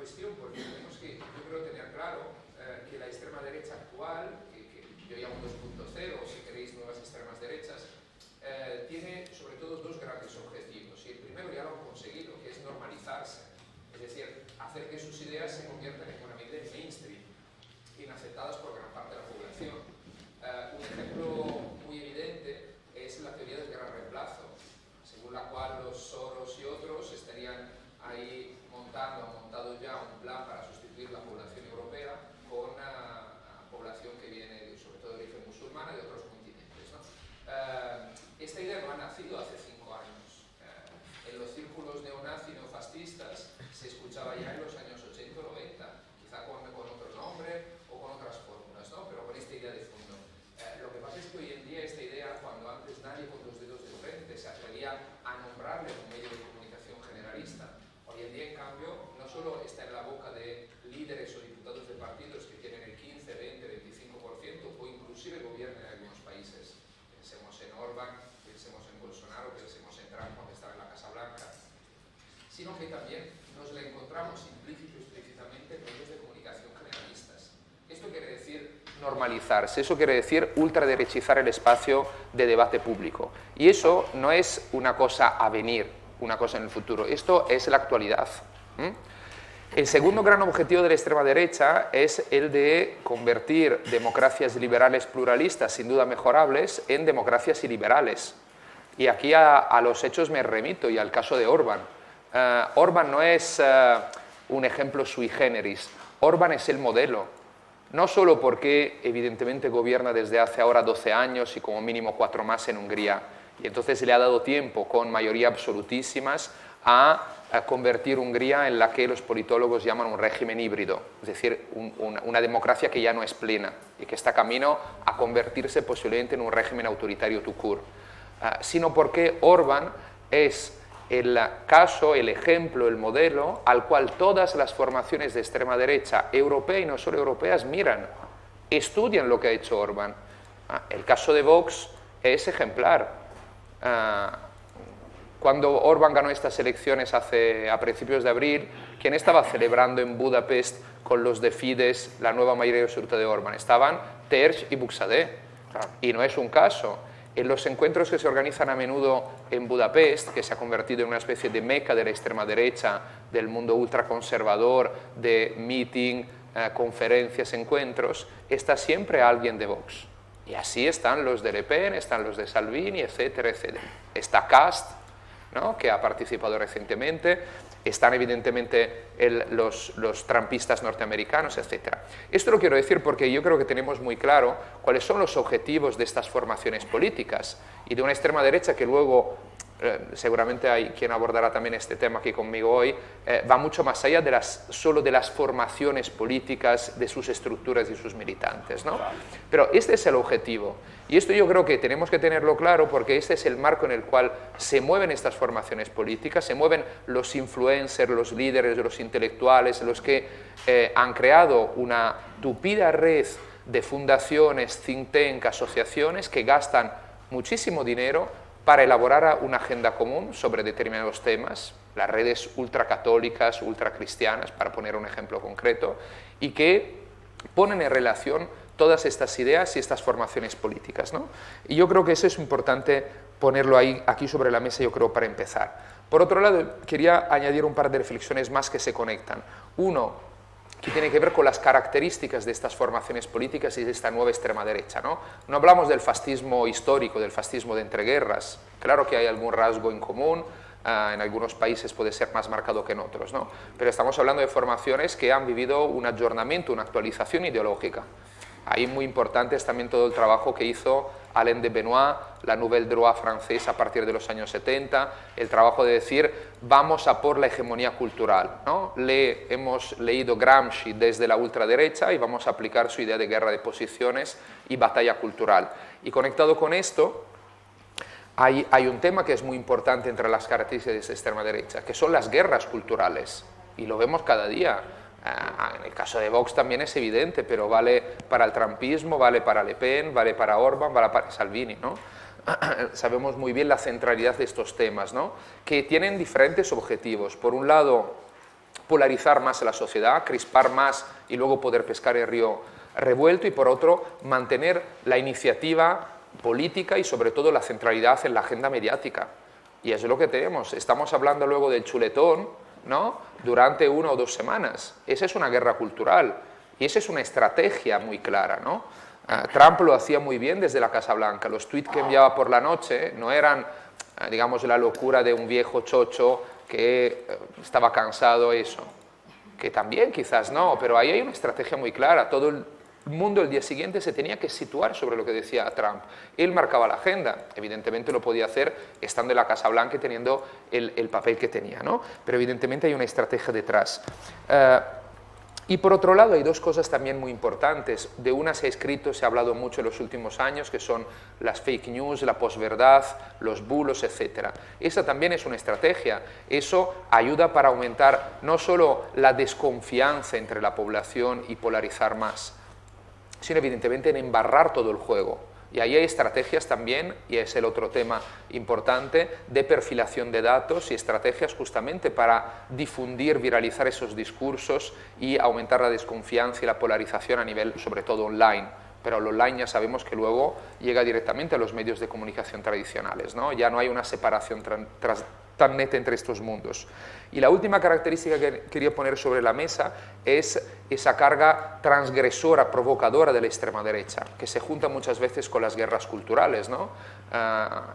cuestión, porque tenemos que, yo creo, tener claro que la extrema derecha actual, que yo llamo 2.0, o si queréis nuevas extremas derechas, tiene sobre todo dos grandes objetivos. Y el primero ya lo han conseguido, que es normalizarse. Es decir, hacer que sus ideas se conviertan en buena medida en mainstream, inaceptadas por gran parte de la población. Un ejemplo muy evidente es la teoría del gran reemplazo, según la cual los Soros y otros estarían ahí han montado ya un plan para sustituir la población europea con población que viene sobre todo de origen musulmana y de otros continentes, ¿no? Esta idea no ha nacido hace 5 años. En los círculos neonazis neofascistas se escuchaba ya en los años 80 o 90, quizá con otro nombre o con otras fórmulas, ¿no? Pero con esta idea de fondo. Lo que pasa es que hoy en día esta idea, cuando antes nadie con los dedos de frente se atrevía a nombrarle un medio de comunicación generalista, hoy en día, en cambio, no solo está en la boca de líderes o diputados de partidos que tienen el 15, 20, 25% o inclusive gobiernan en algunos países. Pensemos en Orbán, pensemos en Bolsonaro, pensemos en Trump cuando estaba en la Casa Blanca, sino que también nos la encontramos implícito y explícitamente en medios de comunicación generalistas. Esto quiere decir normalizarse, eso quiere decir ultraderechizar el espacio de debate público. Y eso no es una cosa a venir, una cosa en el futuro, esto es la actualidad. El segundo gran objetivo de la extrema derecha es el de convertir democracias liberales pluralistas, sin duda mejorables, en democracias iliberales. Y aquí a los hechos me remito y al caso de Orbán. Orbán no es un ejemplo sui generis, Orbán es el modelo. No solo porque evidentemente gobierna desde hace ahora 12 años y como mínimo 4 más en Hungría, y entonces le ha dado tiempo con mayoría absolutísimas a convertir Hungría en la que los politólogos llaman un régimen híbrido, es decir, una democracia que ya no es plena y que está camino a convertirse posiblemente en un régimen autoritario tout court, sino porque Orbán es el caso, el ejemplo, el modelo al cual todas las formaciones de extrema derecha, europea y no solo europeas, miran, estudian lo que ha hecho Orbán. El caso de Vox es ejemplar. Cuando Orbán ganó estas elecciones a principios de abril, ¿quién estaba celebrando en Budapest con los de Fidesz la nueva mayoría absoluta de Orbán? Estaban Terz y Buxadé. Y no es un caso. En los encuentros que se organizan a menudo en Budapest, que se ha convertido en una especie de meca de la extrema derecha, del mundo ultraconservador, de meeting, conferencias, encuentros, está siempre alguien de Vox. Y así están los de Le Pen, están los de Salvini, etcétera, etcétera. Está Kast, ¿no?, que ha participado recientemente, están evidentemente los trumpistas norteamericanos, etcétera. Esto lo quiero decir porque yo creo que tenemos muy claro cuáles son los objetivos de estas formaciones políticas y de una extrema derecha que luego, seguramente hay quien abordará también este tema aquí conmigo hoy, va mucho más allá de solo de las formaciones políticas, de sus estructuras y sus militantes, ¿no? Pero este es el objetivo. Y esto yo creo que tenemos que tenerlo claro porque este es el marco en el cual se mueven estas formaciones políticas, se mueven los influencers, los líderes, los intelectuales, los que han creado una tupida red de fundaciones, think tank, asociaciones que gastan muchísimo dinero para elaborar una agenda común sobre determinados temas, las redes ultracatólicas, ultracristianas, para poner un ejemplo concreto, y que ponen en relación todas estas ideas y estas formaciones políticas, ¿no? Y yo creo que eso es importante ponerlo aquí sobre la mesa, yo creo, para empezar. Por otro lado, quería añadir un par de reflexiones más que se conectan. Uno, que tiene que ver con las características de estas formaciones políticas y de esta nueva extrema derecha, ¿no? No hablamos del fascismo histórico, del fascismo de entreguerras. Claro que hay algún rasgo en común, en algunos países puede ser más marcado que en otros, ¿no? Pero estamos hablando de formaciones que han vivido un ayornamiento, una actualización ideológica. Ahí muy importante es también todo el trabajo que hizo Alain de Benoist, la Nouvelle Droite francesa a partir de los años 70, el trabajo de decir vamos a por la hegemonía cultural, ¿no? Hemos leído Gramsci desde la ultraderecha y vamos a aplicar su idea de guerra de posiciones y batalla cultural. Y conectado con esto, hay un tema que es muy importante entre las características de esta extrema derecha, que son las guerras culturales, y lo vemos cada día. En el caso de Vox también es evidente, pero vale para el trumpismo, vale para Le Pen, vale para Orbán, vale para Salvini, ¿no? Sabemos muy bien la centralidad de estos temas, ¿no?, que tienen diferentes objetivos. Por un lado, polarizar más a la sociedad, crispar más y luego poder pescar el río revuelto, y por otro, mantener la iniciativa política y sobre todo la centralidad en la agenda mediática. Y eso es lo que tenemos. Estamos hablando luego del chuletón, ¿no?, durante 1 o 2 semanas. Esa es una guerra cultural y esa es una estrategia muy clara, ¿no? Trump lo hacía muy bien desde la Casa Blanca. Los tweets que enviaba por la noche no eran, digamos, la locura de un viejo chocho que estaba cansado, eso. Que también quizás no, pero ahí hay una estrategia muy clara. Todo el mundo el día siguiente se tenía que situar sobre lo que decía Trump. Él marcaba la agenda, evidentemente lo podía hacer estando en la Casa Blanca y teniendo el papel que tenía, ¿no? Pero evidentemente hay una estrategia detrás. Y por otro lado hay 2 cosas también muy importantes. De una se ha escrito, se ha hablado mucho en los últimos años, que son las fake news, la posverdad, los bulos, etc. Esa también es una estrategia. Eso ayuda para aumentar no solo la desconfianza entre la población y polarizar más, sino evidentemente en embarrar todo el juego. Y ahí hay estrategias también, y es el otro tema importante, de perfilación de datos y estrategias justamente para difundir, viralizar esos discursos y aumentar la desconfianza y la polarización a nivel, sobre todo, online. Pero el online ya sabemos que luego llega directamente a los medios de comunicación tradicionales, ¿no? Ya no hay una separación tan neta entre estos mundos. Y la última característica que quería poner sobre la mesa es esa carga transgresora, provocadora de la extrema derecha, que se junta muchas veces con las guerras culturales, ¿no?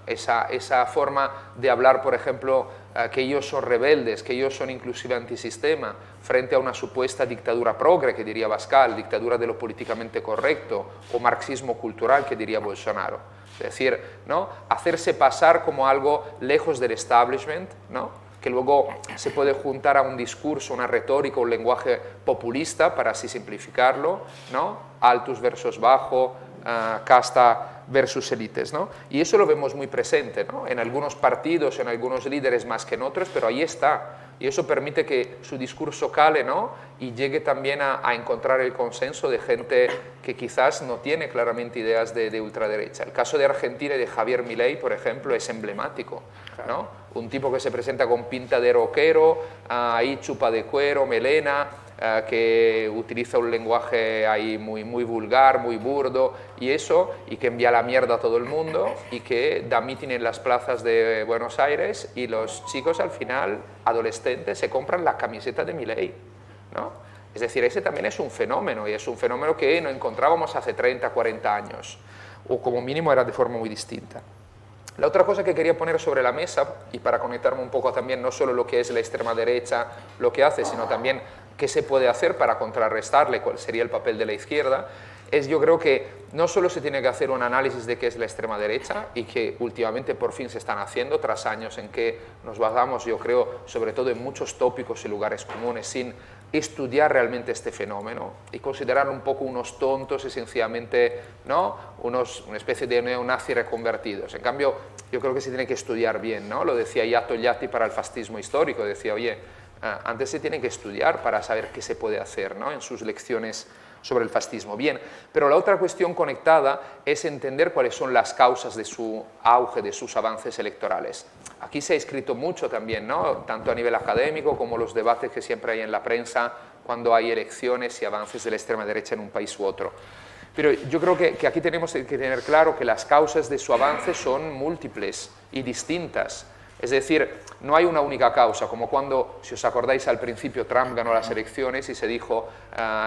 Esa forma de hablar, por ejemplo, que ellos son rebeldes, que ellos son inclusive antisistema, frente a una supuesta dictadura progre, que diría Pascal, dictadura de lo políticamente correcto, o marxismo cultural, que diría Bolsonaro. Es decir, ¿no?, hacerse pasar como algo lejos del establishment, ¿no?, que luego se puede juntar a un discurso, una retórica, un lenguaje populista, para así simplificarlo, ¿no?, altus versus bajo, casta versus élites, ¿no? Y eso lo vemos muy presente, ¿no?, en algunos partidos, en algunos líderes más que en otros, pero ahí está. Y eso permite que su discurso cale, ¿no?, y llegue también a encontrar el consenso de gente que quizás no tiene claramente ideas de ultraderecha. El caso de Argentina y de Javier Milei, por ejemplo, es emblemático, ¿no? Un tipo que se presenta con pinta de rockero, ahí chupa de cuero, melena, que utiliza un lenguaje ahí muy vulgar, muy burdo, y eso, y que envía la mierda a todo el mundo, y que da mitin en las plazas de Buenos Aires, y los chicos al final, adolescentes, se compran la camiseta de Milei, ¿no? Es decir, ese también es un fenómeno, y es un fenómeno que no encontrábamos hace 30, 40 años, o como mínimo era de forma muy distinta. La otra cosa que quería poner sobre la mesa, y para conectarme un poco también no solo lo que es la extrema derecha, lo que hace, sino también qué se puede hacer para contrarrestarle, cuál sería el papel de la izquierda, es, yo creo que no solo se tiene que hacer un análisis de qué es la extrema derecha, y que últimamente por fin se están haciendo, tras años en que nos basamos, yo creo, sobre todo en muchos tópicos y lugares comunes, sin estudiar realmente este fenómeno y considerarlo un poco unos tontos y sencillamente, ¿no?, una especie de neonazi reconvertidos. En cambio, yo creo que se tiene que estudiar bien, ¿no? Lo decía Yato Yatti para el fascismo histórico, decía, oye, antes se tiene que estudiar para saber qué se puede hacer, ¿no?, en sus lecciones sobre el fascismo. Bien, pero la otra cuestión conectada es entender cuáles son las causas de su auge, de sus avances electorales. Aquí se ha escrito mucho también, ¿no?, tanto a nivel académico como los debates que siempre hay en la prensa cuando hay elecciones y avances de la extrema derecha en un país u otro. Pero yo creo que aquí tenemos que tener claro que las causas de su avance son múltiples y distintas. Es decir, no hay una única causa, como cuando, si os acordáis, al principio Trump ganó las elecciones y se dijo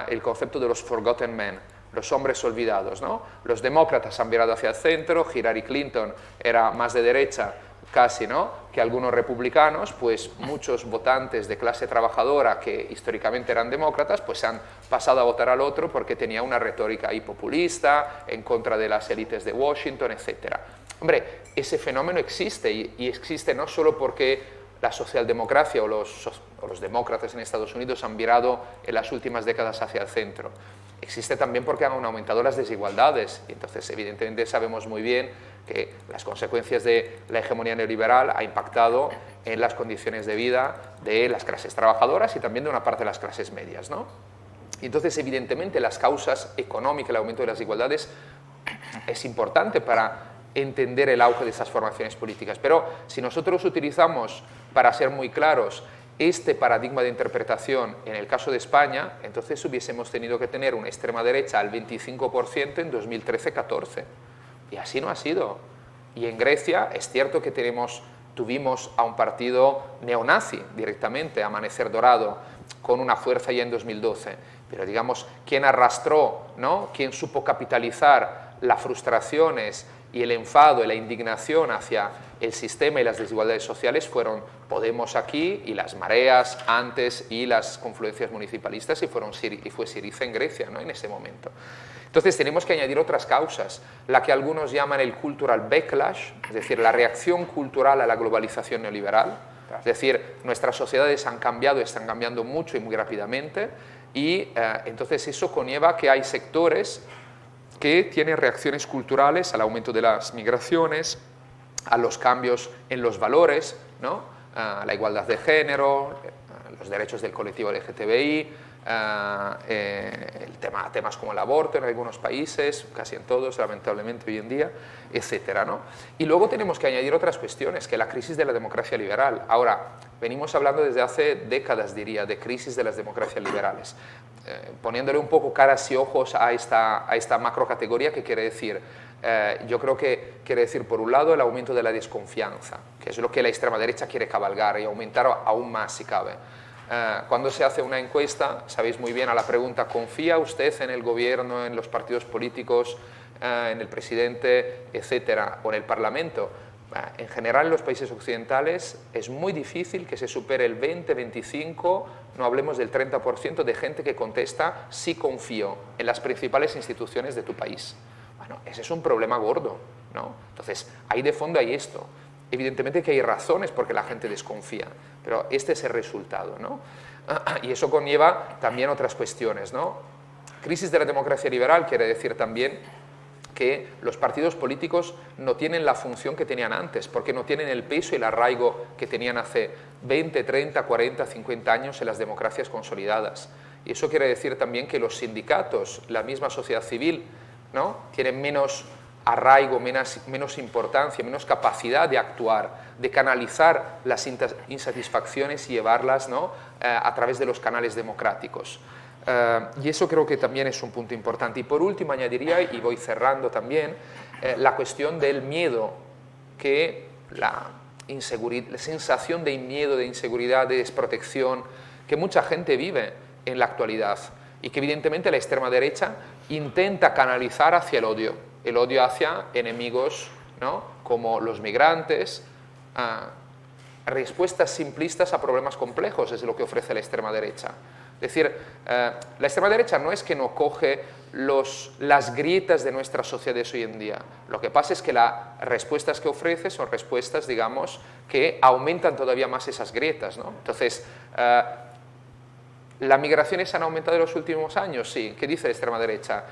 el concepto de los forgotten men, los hombres olvidados, ¿no? Los demócratas han virado hacia el centro, Hillary Clinton era más de derecha casi, ¿no?, que algunos republicanos, pues muchos votantes de clase trabajadora que históricamente eran demócratas, pues han pasado a votar al otro porque tenía una retórica ahí populista, en contra de las élites de Washington, etc. Hombre, ese fenómeno existe, y existe no solo porque la socialdemocracia o los demócratas en Estados Unidos han virado en las últimas décadas hacia el centro. Existe también porque han aumentado las desigualdades, y entonces evidentemente sabemos muy bien que las consecuencias de la hegemonía neoliberal ha impactado en las condiciones de vida de las clases trabajadoras y también de una parte de las clases medias, ¿no? Y entonces evidentemente las causas económicas, el aumento de las desigualdades es importante para entender el auge de esas formaciones políticas, pero si nosotros utilizamos, para ser muy claros, este paradigma de interpretación en el caso de España, entonces hubiésemos tenido que tener una extrema derecha al 25% en 2013-14. Y así no ha sido. Y en Grecia es cierto que tuvimos a un partido neonazi directamente, Amanecer Dorado, con una fuerza ya en 2012. Pero digamos, quien arrastró, ¿no? Quien supo capitalizar las frustraciones y el enfado y la indignación hacia el sistema y las desigualdades sociales fueron Podemos aquí y las mareas antes y las confluencias municipalistas y fue Syriza en Grecia, ¿no? En ese momento. Entonces tenemos que añadir otras causas, la que algunos llaman el cultural backlash, es decir, la reacción cultural a la globalización neoliberal. Es decir, nuestras sociedades han cambiado, están cambiando mucho y muy rápidamente, y entonces eso conlleva que hay sectores que tienen reacciones culturales al aumento de las migraciones, a los cambios en los valores, ¿no? La igualdad de género, los derechos del colectivo LGTBI, temas como el aborto en algunos países, casi en todos, lamentablemente hoy en día, etcétera, ¿no? Y luego tenemos que añadir otras cuestiones, que la crisis de la democracia liberal. Ahora, venimos hablando desde hace décadas, diría, de crisis de las democracias liberales, poniéndole un poco caras y ojos a esta macrocategoría que quiere decir, yo creo que quiere decir, por un lado, el aumento de la desconfianza, que es lo que la extrema derecha quiere cabalgar y aumentar aún más si cabe. Cuando se hace una encuesta, sabéis muy bien a la pregunta, ¿confía usted en el gobierno, en los partidos políticos, en el presidente, etcétera, o en el parlamento? En general, en los países occidentales es muy difícil que se supere el 20, 25, no hablemos del 30% de gente que contesta sí confío en las principales instituciones de tu país. Bueno, ese es un problema gordo, ¿no? Entonces, ahí de fondo hay esto. Evidentemente que hay razones por qué la gente desconfía, pero este es el resultado, ¿no? Y eso conlleva también otras cuestiones, ¿no? Crisis de la democracia liberal quiere decir también que los partidos políticos no tienen la función que tenían antes, porque no tienen el peso y el arraigo que tenían hace 20, 30, 40, 50 años en las democracias consolidadas. Y eso quiere decir también que los sindicatos, la misma sociedad civil, ¿no? Tienen menos arraigo, menos importancia, menos capacidad de actuar, de canalizar las insatisfacciones y llevarlas, ¿no? A través de los canales democráticos. Y eso creo que también es un punto importante. Y por último añadiría, y voy cerrando también, la cuestión del miedo, que la sensación de miedo, de inseguridad, de desprotección, que mucha gente vive en la actualidad y que evidentemente la extrema derecha intenta canalizar hacia el odio hacia enemigos, ¿no? Como los migrantes, respuestas simplistas a problemas complejos es lo que ofrece la extrema derecha. Es decir, la extrema derecha no es que no coge las grietas de nuestras sociedades hoy en día. Lo que pasa es que las respuestas que ofrece son respuestas, digamos, que aumentan todavía más esas grietas, ¿no? Entonces, ¿las migraciones han aumentado en los últimos años? Sí. ¿Qué dice la extrema derecha?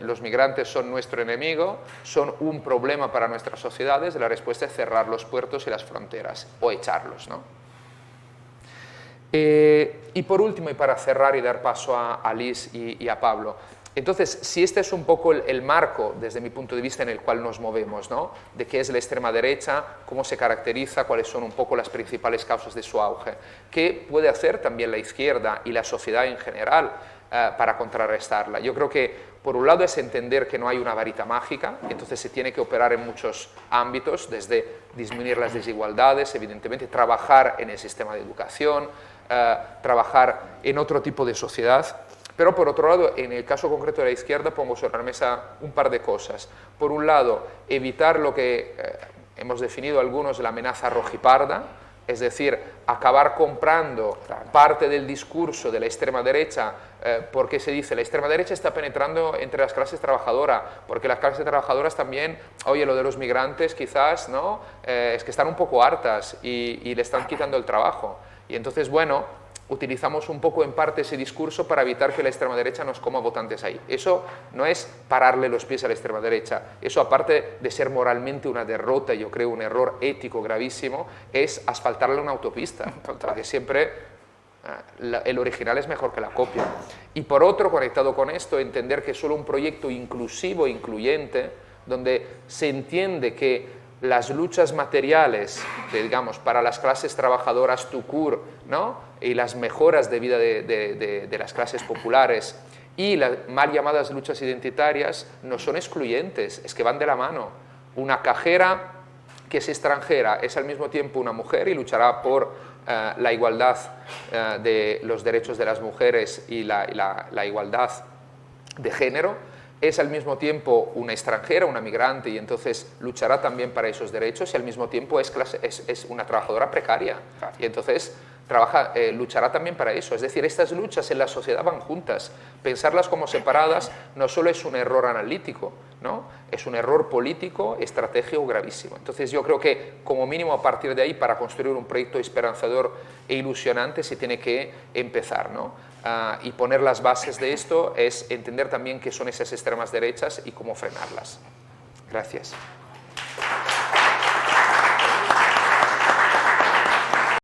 Los migrantes son nuestro enemigo, son un problema para nuestras sociedades. La respuesta es cerrar los puertos y las fronteras, o echarlos, ¿no? Y por último, y para cerrar y dar paso a Liz y a Pablo, entonces, si este es un poco el marco, desde mi punto de vista, en el cual nos movemos, ¿no? De qué es la extrema derecha, cómo se caracteriza, cuáles son un poco las principales causas de su auge, qué puede hacer también la izquierda y la sociedad en general para contrarrestarla. Yo creo que, por un lado, es entender que no hay una varita mágica, entonces se tiene que operar en muchos ámbitos, desde disminuir las desigualdades, evidentemente, trabajar en el sistema de educación, trabajar en otro tipo de sociedad. Pero por otro lado, en el caso concreto de la izquierda, pongo sobre la mesa un par de cosas. Por un lado, evitar lo que hemos definido algunos la amenaza rojiparda, es decir, acabar comprando parte del discurso de la extrema derecha, porque se dice la extrema derecha está penetrando entre las clases trabajadoras, porque las clases trabajadoras también, oye, lo de los migrantes quizás, ¿no? Es que están un poco hartas y le están quitando el trabajo. Y entonces, bueno, utilizamos un poco en parte ese discurso para evitar que la extrema derecha nos coma votantes ahí. Eso no es pararle los pies a la extrema derecha. Eso, aparte de ser moralmente una derrota, yo creo un error ético gravísimo, es asfaltarle una autopista, porque siempre el original es mejor que la copia. Y por otro, conectado con esto, entender que solo un proyecto inclusivo e incluyente, donde se entiende que las luchas materiales, digamos, para las clases trabajadoras tout court, ¿no? Y las mejoras de vida de las clases populares y las mal llamadas luchas identitarias no son excluyentes, es que van de la mano. Una cajera que es extranjera es al mismo tiempo una mujer y luchará por la igualdad de los derechos de las mujeres y la igualdad de género. Es al mismo tiempo una extranjera, una migrante, y entonces luchará también para esos derechos, y al mismo tiempo es una trabajadora precaria, y entonces luchará también para eso. Es decir, estas luchas en la sociedad van juntas. Pensarlas como separadas no solo es un error analítico, ¿no? Es un error político, estratégico gravísimo. Entonces yo creo que como mínimo a partir de ahí, para construir un proyecto esperanzador e ilusionante, se tiene que empezar, ¿no? Y poner las bases de esto es entender también qué son esas extremas derechas y cómo frenarlas. Gracias.